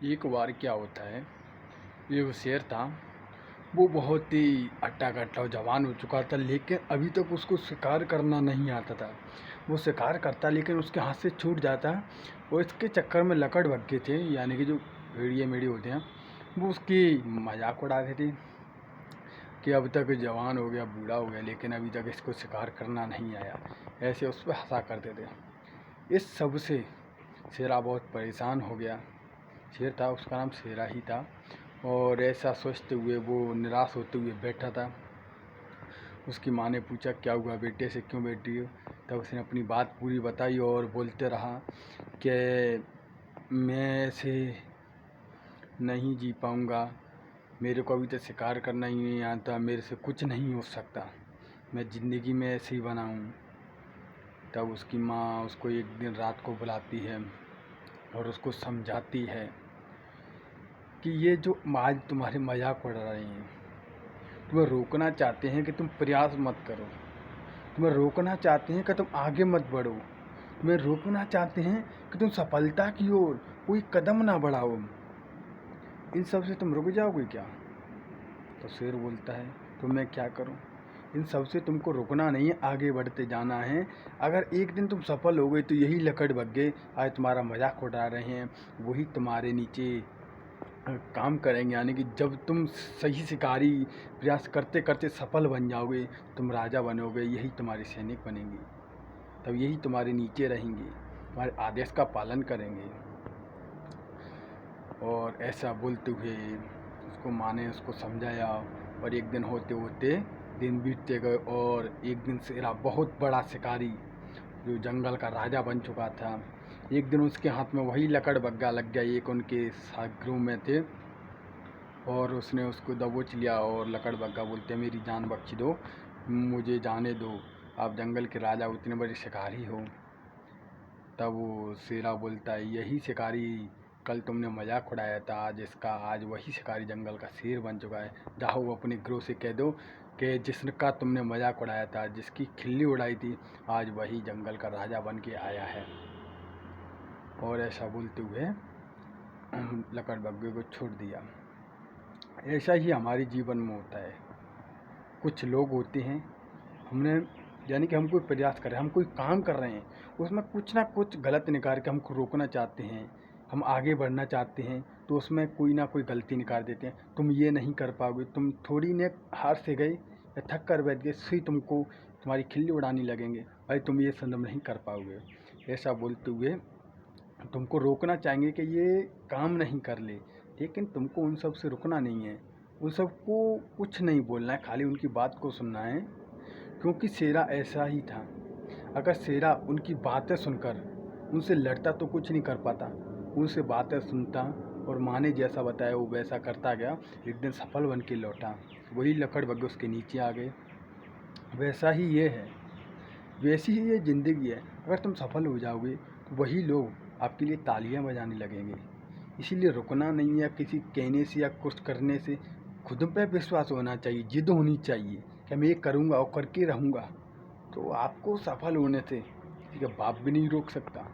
एक बार क्या होता है, एक शेर था। वो बहुत ही हट्टा-कट्टा और जवान हो चुका था, लेकिन अभी तक उसको शिकार करना नहीं आता था। वो शिकार करता लेकिन उसके हाथ से छूट जाता और इसके चक्कर में लकड़बग्घे थे, यानी कि जो भेड़िए-मेढ़े होते हैं, वो उसकी मजाक उड़ाते थे कि अब तक जवान हो गया, बूढ़ा हो गया, लेकिन अभी तक इसको शिकार करना नहीं आया। ऐसे उस पे हँसा करते थे। इस सब से शेरा बहुत परेशान हो गया। शेर था, उसका नाम शेरा ही था। और ऐसा सोचते हुए वो निराश होते हुए बैठा था। उसकी माँ ने पूछा, क्या हुआ बेटे, से क्यों बैठी हो? तब उसने अपनी बात पूरी बताई और बोलते रहा कि मैं ऐसे नहीं जी पाऊँगा, मेरे को अभी तक शिकार करना ही नहीं आता, मेरे से कुछ नहीं हो सकता, मैं ज़िंदगी में ऐसे ही बना हूँ। तब उसकी माँ उसको एक दिन रात को बुलाती है और उसको समझाती है कि ये जो आज तुम्हारे मजाक उड़ा रहे हैं, तुम्हें रोकना चाहते हैं कि तुम प्रयास मत करो, तुम्हें रोकना चाहते हैं कि तुम आगे मत बढ़ो, तुम्हें रोकना चाहते हैं कि तुम सफलता की ओर कोई कदम ना बढ़ाओ। इन सब से तुम रुक जाओगे क्या? तो शेर बोलता है, तो मैं क्या करूं? इन सब से तुमको रुकना नहीं है, आगे बढ़ते जाना है। अगर एक दिन तुम सफल हो गए तो यही लकड़बग्घे आज तुम्हारा मजाक उड़ा रहे हैं, वही तुम्हारे नीचे काम करेंगे। यानी कि जब तुम सही शिकारी प्रयास करते करते सफल बन जाओगे, तुम राजा बनोगे, यही तुम्हारे सैनिक बनेंगे, तब यही तुम्हारे नीचे रहेंगे, तुम्हारे आदेश का पालन करेंगे। और ऐसा बोलते हुए उसको माँ ने उसको समझाया। और एक दिन होते होते दिन बीतते गए और एक दिन शेरा बहुत बड़ा शिकारी जो जंगल का राजा बन चुका था, एक दिन उसके हाथ में वही लकड़बग्घा लग गया, एक उनके साथियों में थे, और उसने उसको दबोच लिया। और लकड़बग्घा बोलते, मेरी जान बख्श दो, मुझे जाने दो, आप जंगल के राजा उतने बड़े शिकारी हो। तब वो शेरा बोलता है, यही शिकारी कल तुमने मजाक उड़ाया था, आज वही शिकारी जंगल का शेर बन चुका है। जाओ अपने गिरोह से कह दो कि जिसका तुमने मजाक उड़ाया था, जिसकी खिल्ली उड़ाई थी, आज वही जंगल का राजा बन के आया है। और ऐसा बोलते हुए लकड़बग्घे को छोड़ दिया। ऐसा ही हमारे जीवन में होता है। कुछ लोग होते हैं, हमने यानी कि हम कोई प्रयास कर रहे हैं, हम कोई काम कर रहे हैं, उसमें कुछ ना कुछ गलत निकाल के हमको रोकना चाहते हैं, हम आगे बढ़ना चाहते हैं, तो उसमें कोई ना कोई गलती निकाल देते हैं। तुम ये नहीं कर पाओगे, तुम थोड़ी ने हार से गए या थक कर बैठ गए, फिर तुमको तुम्हारी खिल्ली उड़ाने लगेंगे, भाई तुम ये संभव नहीं कर पाओगे। ऐसा बोलते हुए तुमको रोकना चाहेंगे कि ये काम नहीं कर ले, लेकिन तुमको उन सब से रुकना नहीं है, उन सबको कुछ नहीं बोलना है, खाली उनकी बात को सुनना है। क्योंकि शेरा ऐसा ही था, अगर शेरा उनकी बातें सुनकर उनसे लड़ता तो कुछ नहीं कर पाता, उनसे बातें सुनता और माँ ने जैसा बताया वो वैसा करता गया, एक दिन सफल बन के लौटा, वही लकड़बग्घे उसके नीचे आ गए। वैसा ही ये है, वैसी ही ये ज़िंदगी है। अगर तुम सफल हो जाओगे तो वही लोग आपके लिए तालियां बजाने लगेंगे। इसीलिए रुकना नहीं है, किसी कहने से या कुछ करने से खुद पे विश्वास होना चाहिए, जिद होनी चाहिए कि मैं ये करूँगा और करके रहूँगा। तो आपको सफल होने से किसी का बाप भी नहीं रोक सकता।